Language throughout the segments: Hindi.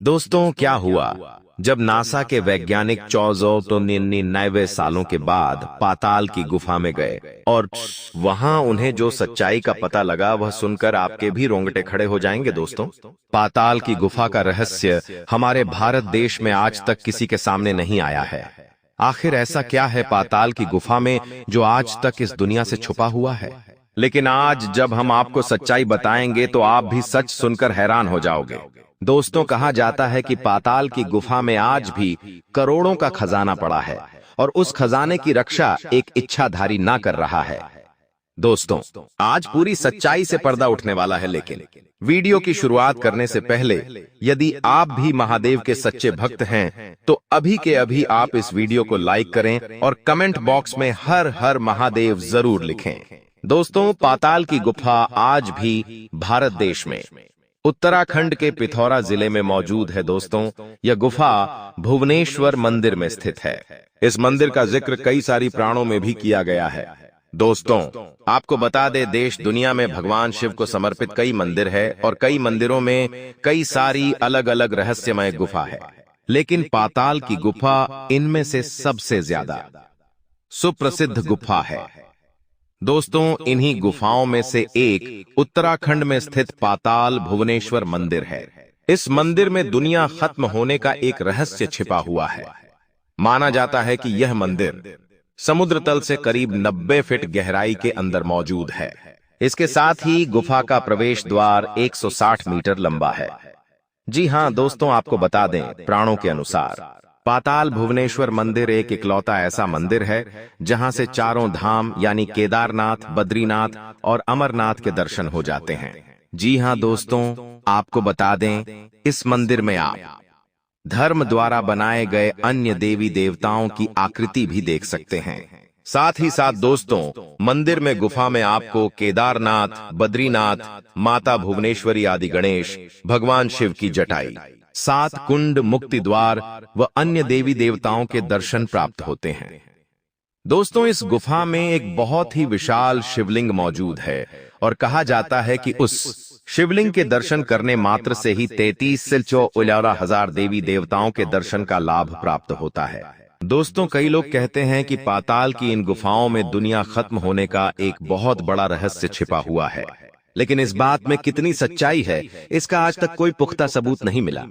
दोस्तों, क्या हुआ जब नासा के वैज्ञानिक 1499 सालों के बाद पाताल की गुफा में गए और वहां उन्हें जो सच्चाई का पता लगा वह सुनकर आपके भी रोंगटे खड़े हो जाएंगे। दोस्तों, पाताल की गुफा का रहस्य हमारे भारत देश में आज तक किसी के सामने नहीं आया है। आखिर ऐसा क्या है पाताल की गुफा में जो आज तक इस दुनिया से छुपा हुआ है? लेकिन आज जब हम आपको सच्चाई बताएंगे तो आप भी सच सुनकर हैरान हो जाओगे। दोस्तों, कहा जाता है कि पाताल की गुफा में आज भी करोड़ों का खजाना पड़ा है और उस खजाने की रक्षा एक इच्छाधारी ना कर रहा है। दोस्तों, आज पूरी सच्चाई से पर्दा उठने वाला है, लेकिन वीडियो की शुरुआत करने से पहले यदि आप भी महादेव के सच्चे भक्त हैं तो अभी के अभी आप इस वीडियो को लाइक करें और कमेंट बॉक्स में हर हर महादेव जरूर लिखें। दोस्तों, पाताल की गुफा आज भी भारत देश में उत्तराखंड के पिथौरा जिले में मौजूद है। दोस्तों, यह गुफा भुवनेश्वर मंदिर में स्थित है। इस मंदिर का जिक्र कई सारी पुराणों में भी किया गया है। दोस्तों, आपको बता दे, देश दुनिया में भगवान शिव को समर्पित कई मंदिर है और कई मंदिरों में कई सारी अलग अलग रहस्यमय गुफा है, लेकिन पाताल की गुफा इनमें से सबसे ज्यादा सुप्रसिद्ध गुफा है। दोस्तों, इन्हीं गुफाओं में से एक उत्तराखंड में स्थित पाताल भुवनेश्वर मंदिर है। इस मंदिर में दुनिया खत्म होने का एक रहस्य छिपा हुआ है। माना जाता है कि यह मंदिर समुद्र तल से करीब 90 फीट गहराई के अंदर मौजूद है। इसके साथ ही गुफा का प्रवेश द्वार 160 मीटर लंबा है। जी हां दोस्तों, आपको बता दें, पुराणों के अनुसार पाताल भुवनेश्वर मंदिर एक इकलौता ऐसा मंदिर है जहां से चारों धाम यानी केदारनाथ, बद्रीनाथ और अमरनाथ के दर्शन हो जाते हैं। जी हां दोस्तों, आपको बता दें, इस मंदिर में आप धर्म द्वारा बनाए गए अन्य देवी देवताओं की आकृति भी देख सकते हैं। साथ ही साथ दोस्तों, मंदिर में गुफा में आपको केदारनाथ, बद्रीनाथ, माता भुवनेश्वरी आदि गणेश, भगवान शिव की जटाई, 7 कुंड, मुक्ति द्वार व अन्य देवी देवताओं के दर्शन प्राप्त होते हैं। दोस्तों, इस गुफा में एक बहुत ही विशाल शिवलिंग मौजूद है और कहा जाता है कि उस शिवलिंग के दर्शन करने मात्र से ही 33 से 14,000 देवी देवताओं के दर्शन का लाभ प्राप्त होता है। दोस्तों, कई लोग कहते हैं कि पाताल की इन गुफाओं में दुनिया खत्म होने का एक बहुत बड़ा रहस्य छिपा हुआ है, लेकिन इस बात में कितनी सच्चाई है इसका आज तक कोई पुख्ता सबूत नहीं मिला।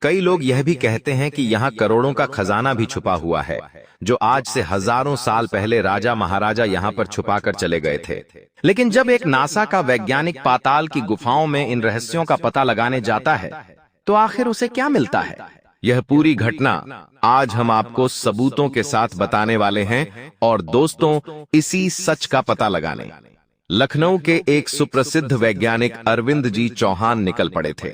कई लोग यह भी कहते हैं कि यहाँ करोड़ों का खजाना भी छुपा हुआ है जो आज से हजारों साल पहले राजा महाराजा यहाँ पर छुपा कर चले गए थे। लेकिन जब एक नासा का वैज्ञानिक पाताल की गुफाओं में इन रहस्यों का पता लगाने जाता है तो आखिर उसे क्या मिलता है? यह पूरी घटना आज हम आपको सबूतों के साथ बताने वाले हैं। और दोस्तों, इसी सच का पता लगाने लखनऊ के एक सुप्रसिद्ध वैज्ञानिक अरविंद जी चौहान निकल पड़े थे।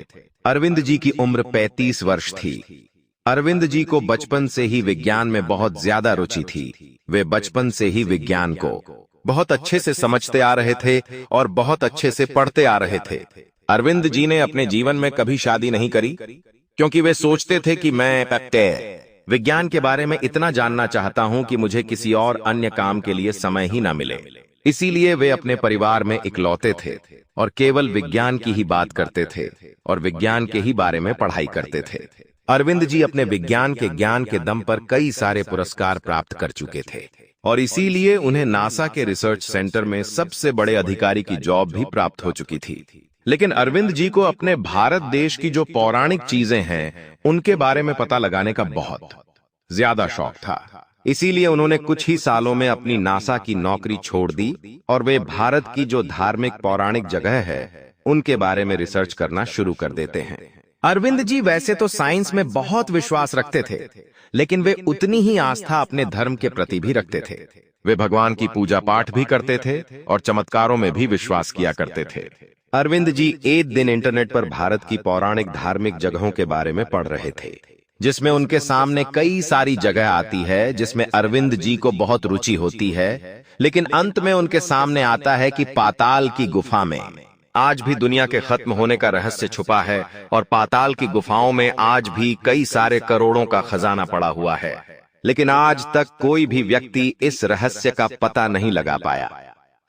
अरविंद जी की उम्र 35 वर्ष थी। अरविंद जी को बचपन से ही विज्ञान में बहुत ज्यादा रुचि थी। वे बचपन से ही विज्ञान को बहुत अच्छे से समझते आ रहे थे और बहुत अच्छे से पढ़ते आ रहे थे। अरविंद जी ने अपने जीवन में कभी शादी नहीं करी क्योंकि वे सोचते थे कि मैं विज्ञान के बारे में इतना जानना चाहता हूं कि मुझे किसी और अन्य काम के लिए समय ही ना मिले। इसीलिए वे अपने परिवार में इकलौते थे और केवल विज्ञान की ही बात करते थे और विज्ञान के ही बारे में पढ़ाई करते थे। अरविंद जी अपने विज्ञान के ज्ञान के दम पर कई सारे पुरस्कार प्राप्त कर चुके थे और इसीलिए उन्हें नासा के रिसर्च सेंटर में सबसे बड़े अधिकारी की जॉब भी प्राप्त हो चुकी थी। लेकिन अरविंद जी को अपने भारत देश की जो पौराणिक चीजें हैं उनके बारे में पता लगाने का बहुत ज्यादा शौक था। इसीलिए उन्होंने कुछ ही सालों में अपनी नासा की नौकरी छोड़ दी और वे भारत की जो धार्मिक पौराणिक जगह है उनके बारे में रिसर्च करना शुरू कर देते हैं। अरविंद जी वैसे तो साइंस में बहुत विश्वास रखते थे, लेकिन वे उतनी ही आस्था अपने धर्म के प्रति भी रखते थे। वे भगवान की पूजा पाठ भी करते थे और चमत्कारों में भी विश्वास किया करते थे। अरविंद जी एक दिन इंटरनेट पर भारत की पौराणिक धार्मिक जगहों के बारे में पढ़ रहे थे, जिसमें उनके सामने कई सारी जगह आती है जिसमें अरविंद जी को बहुत रुचि होती है। लेकिन अंत में उनके सामने आता है कि पाताल की गुफा में आज भी दुनिया के खत्म होने का रहस्य छुपा है और पाताल की गुफाओं में आज भी कई सारे करोड़ों का खजाना पड़ा हुआ है। लेकिन आज तक कोई भी व्यक्ति इस रहस्य का पता नहीं लगा पाया।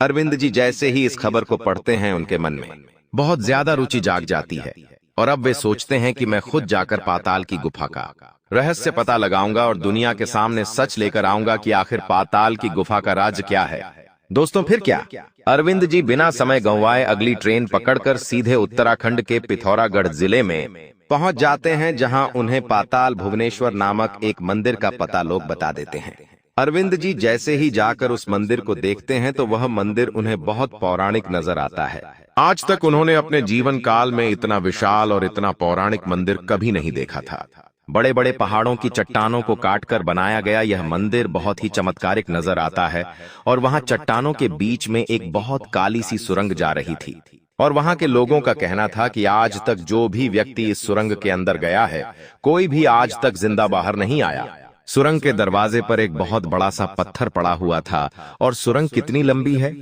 अरविंद जी जैसे ही इस खबर को पढ़ते हैं उनके मन में बहुत ज्यादा रुचि जाग जाती है और अब वे सोचते हैं कि मैं खुद जाकर पाताल की गुफा का रहस्य पता लगाऊंगा और दुनिया के सामने सच लेकर आऊंगा कि आखिर पाताल की गुफा का राज क्या है। दोस्तों फिर क्या, अरविंद जी बिना समय गंवाए अगली ट्रेन पकड़कर सीधे उत्तराखंड के पिथौरागढ़ जिले में पहुंच जाते हैं, जहां उन्हें पाताल भुवनेश्वर नामक एक मंदिर का पता लोग बता देते हैं। अरविंद जी जैसे ही जाकर उस मंदिर को देखते हैं तो वह मंदिर उन्हें बहुत पौराणिक नजर आता है। आज तक उन्होंने अपने जीवन काल में इतना विशाल और इतना पौराणिक मंदिर कभी नहीं देखा था। बड़े बड़े पहाड़ों की चट्टानों को काटकर बनाया गया यह मंदिर बहुत ही चमत्कारिक नजर आता है और वहां चट्टानों के बीच में एक बहुत काली सी सुरंग जा रही थी और वहां के लोगों का कहना था कि आज तक जो भी व्यक्ति इस सुरंग के अंदर गया है, कोई भी आज तक जिंदा बाहर नहीं आया। सुरंग के दरवाजे पर एक बहुत बड़ा सा पत्थर पड़ा हुआ था और सुरंग कितनी लंबी है,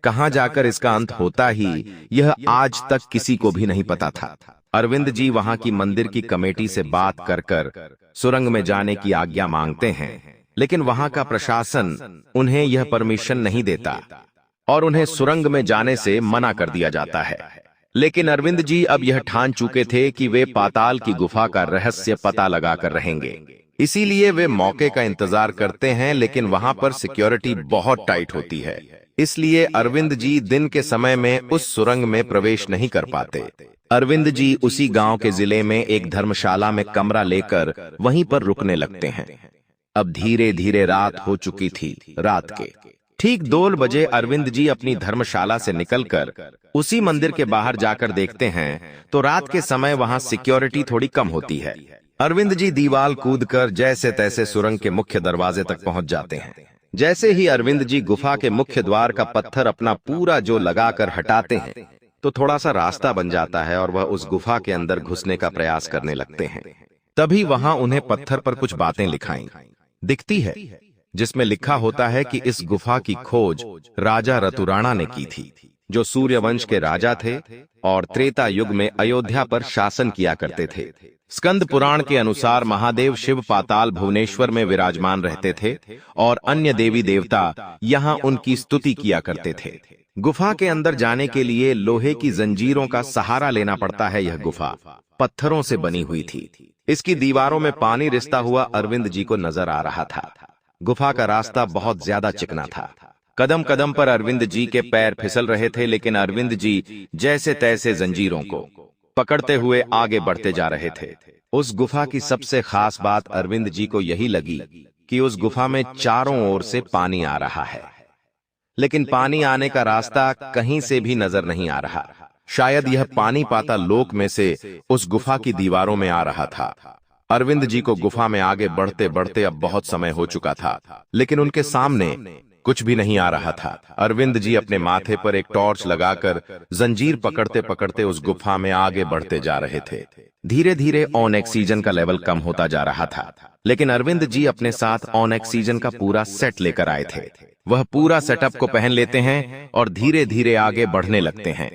कहां जाकर इसका अंत होता ही, यह आज तक किसी को भी नहीं पता था। अरविंद जी वहां की मंदिर की कमेटी से बात कर सुरंग में जाने की आज्ञा मांगते हैं, लेकिन वहां का प्रशासन उन्हें यह परमिशन नहीं देता और उन्हें सुरंग में जाने से मना कर दिया जाता है। लेकिन अरविंद जी अब यह ठान चुके थे कि वे पाताल की गुफा का रहस्य पता लगाकर रहेंगे, इसीलिए वे मौके का इंतजार करते हैं। लेकिन वहां पर सिक्योरिटी बहुत टाइट होती है, इसलिए अरविंद जी दिन के समय में उस सुरंग में प्रवेश नहीं कर पाते। अरविंद जी उसी गांव के जिले में एक धर्मशाला में कमरा लेकर वहीं पर रुकने लगते हैं। अब धीरे धीरे रात हो चुकी थी। रात के ठीक 2 बजे अरविंद जी अपनी धर्मशाला से निकलकर उसी मंदिर के बाहर जाकर देखते हैं तो रात के समय वहां सिक्योरिटी थोड़ी कम होती है। अरविंद जी दीवार कूदकर जैसे तैसे सुरंग के मुख्य दरवाजे तक पहुंच जाते हैं। जैसे ही अरविंद जी गुफा के मुख्य द्वार का पत्थर अपना पूरा जो लगाकर हटाते हैं तो थोड़ा सा रास्ता बन जाता है और वह उस गुफा के अंदर घुसने का प्रयास करने लगते हैं। तभी वहां उन्हें पत्थर पर कुछ बातें लिखाई दिखती है, जिसमें लिखा होता है कि इस गुफा की खोज राजा रतुराणा ने की थी, जो सूर्यवंश के राजा थे और त्रेता युग में अयोध्या पर शासन किया करते थे। स्कंद पुराण के अनुसार महादेव शिव पाताल भुवनेश्वर में विराजमान रहते थे और अन्य देवी देवता यहाँ उनकी स्तुति किया करते थे। गुफा के अंदर जाने के लिए लोहे की जंजीरों का सहारा लेना पड़ता है। यह गुफा पत्थरों से बनी हुई थी। इसकी दीवारों में पानी रिसता हुआ अरविंद जी को नजर आ रहा था। गुफा का रास्ता बहुत ज्यादा चिकना था। कदम कदम पर अरविंद जी के पैर फिसल रहे थे, लेकिन अरविंद जी जैसे तैसे जंजीरों को पकड़ते हुए आगे बढ़ते जा रहे थे। उस गुफा की सबसे खास बात अरविंद जी को यही लगी कि उस गुफा में चारों ओर से पानी आ रहा है, लेकिन पानी आने का रास्ता कहीं से भी नजर नहीं आ रहा। शायद यह पानी पाताल लोक में से उस गुफा की दीवारों में आ रहा था। अरविंद जी को गुफा में आगे बढ़ते बढ़ते अब बहुत समय हो चुका था, लेकिन उनके सामने कुछ भी नहीं आ रहा था। अरविंद जी अपने माथे पर एक टॉर्च लगाकर जंजीर पकड़ते पकड़ते उस गुफा में आगे बढ़ते जा रहे थे। धीरे धीरे ऑन ऑक्सीजन का लेवल कम होता जा रहा था, लेकिन अरविंद जी अपने साथ ऑन ऑक्सीजन का पूरा सेट लेकर आए थे। वह पूरा सेटअप को पहन लेते हैं और धीरे धीरे आगे बढ़ने लगते हैं।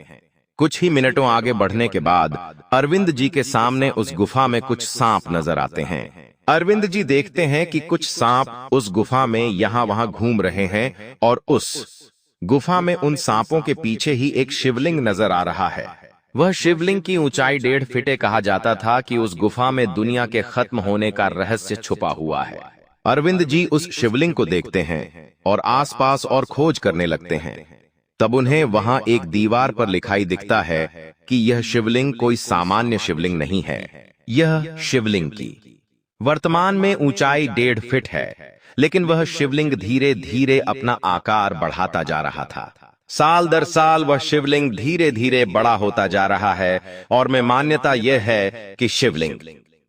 कुछ ही मिनटों आगे बढ़ने के बाद अरविंद जी के सामने उस गुफा में कुछ सांप नजर आते हैं। अरविंद जी देखते हैं कि कुछ सांप उस गुफा में यहाँ वहां घूम रहे हैं और उस गुफा में उन सांपों के पीछे ही एक शिवलिंग नजर आ रहा है। वह शिवलिंग की ऊंचाई 1.5 फीट कहा जाता था कि उस गुफा में दुनिया के खत्म होने का रहस्य छुपा हुआ है। अरविंद जी उस शिवलिंग को देखते हैं और आसपास और खोज करने लगते हैं। तब उन्हें वहां एक दीवार पर लिखाई दिखता है कि यह शिवलिंग कोई सामान्य शिवलिंग नहीं है। यह शिवलिंग की वर्तमान में ऊंचाई 1.5 फीट है, लेकिन वह शिवलिंग धीरे धीरे अपना आकार बढ़ाता जा रहा था। साल दर साल वह शिवलिंग धीरे धीरे बड़ा होता जा रहा है और में मान्यता यह है कि शिवलिंग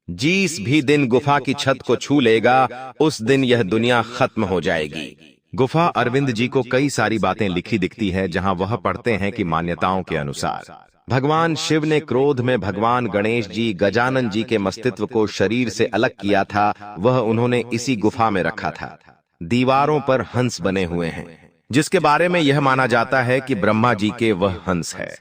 जिस भी दिन गुफा की छत को छू लेगा, उस दिन यह दुनिया खत्म हो जाएगी। गुफा अरविंद जी को कई सारी बातें लिखी दिखती है, जहां वह पढ़ते हैं कि मान्यताओं के अनुसार भगवान शिव ने क्रोध में भगवान गणेश जी गजानन जी के मस्तित्व को शरीर से अलग किया था। वह उन्होंने इसी गुफा में रखा था। दीवारों पर हंस बने हुए हैं, जिसके बारे में यह माना जाता है कि ब्रह्मा जी के वह हंस है।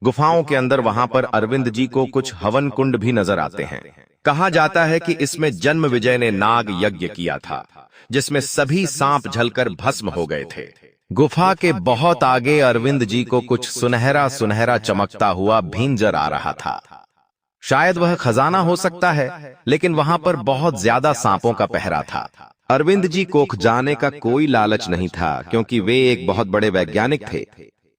गुफाओं के अंदर वहां पर अरविंद जी को कुछ हवन कुंड भी नजर आते हैं। कहा जाता है कि इसमें जन्म विजय ने नाग यज्ञ किया था, जिसमें सभी सांप जलकर भस्म हो गए थे। गुफा के बहुत आगे अरविंद जी को कुछ सुनहरा सुनहरा चमकता हुआ भींजर आ रहा था। शायद वह खजाना हो सकता है, लेकिन वहां पर बहुत ज्यादा सांपों का पहरा था। अरविंद जी को जाने का कोई लालच नहीं था, क्योंकि वे एक बहुत बड़े वैज्ञानिक थे।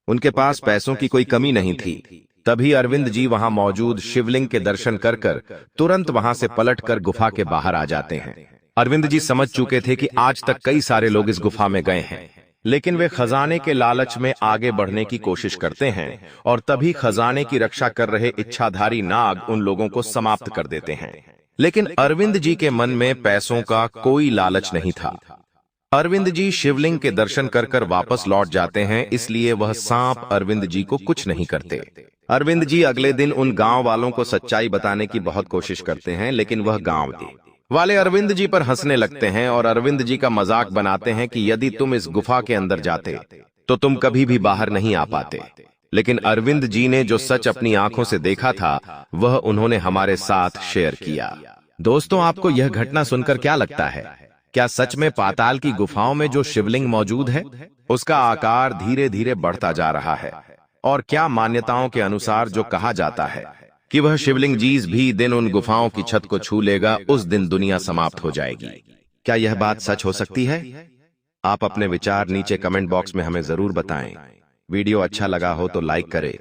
उनके पास पैसों की कोई कमी नहीं थी। तभी अरविंद जी वहां मौजूद शिवलिंग के दर्शन कर तुरंत वहां से पलटकर गुफा के बाहर आ जाते हैं। अरविंद जी समझ चुके थे कि आज तक कई सारे लोग इस गुफा में गए हैं, लेकिन वे खजाने के लालच में आगे बढ़ने की कोशिश करते हैं, और तभी खजाने की रक्षा कर रहे इच्छाधारी नाग उन लोगों को समाप्त कर देते हैं। लेकिन अरविंद जी के मन में पैसों का कोई लालच नहीं था। अरविंद जी शिवलिंग के दर्शन कर वापस लौट जाते हैं, इसलिए वह सांप अरविंद जी को कुछ नहीं करते। अरविंद जी अगले दिन उन गांव वालों को सच्चाई बताने की बहुत कोशिश करते हैं, लेकिन वह गांव वाले अरविंद जी पर हंसने लगते हैं और अरविंद जी का मजाक बनाते हैं कि यदि तुम इस गुफा के अंदर जाते तो तुम कभी भी बाहर नहीं आ पाते। लेकिन अरविंद जी ने जो सच अपनी आंखों से देखा था, वह उन्होंने हमारे साथ शेयर किया। दोस्तों, आपको यह घटना सुनकर क्या लगता है? क्या सच में पाताल की गुफाओं में जो शिवलिंग मौजूद है, उसका आकार धीरे धीरे बढ़ता जा रहा है? और क्या मान्यताओं के अनुसार जो कहा जाता है कि वह शिवलिंग जिस भी दिन उन गुफाओं की छत को छू लेगा, उस दिन दुनिया समाप्त हो जाएगी? क्या यह बात सच हो सकती है? आप अपने विचार नीचे कमेंट बॉक्स में हमें जरूर बताएं। वीडियो अच्छा लगा हो तो लाइक करें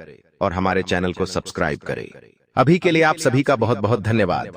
और हमारे चैनल को सब्सक्राइब करें। अभी के लिए आप सभी का बहुत बहुत धन्यवाद।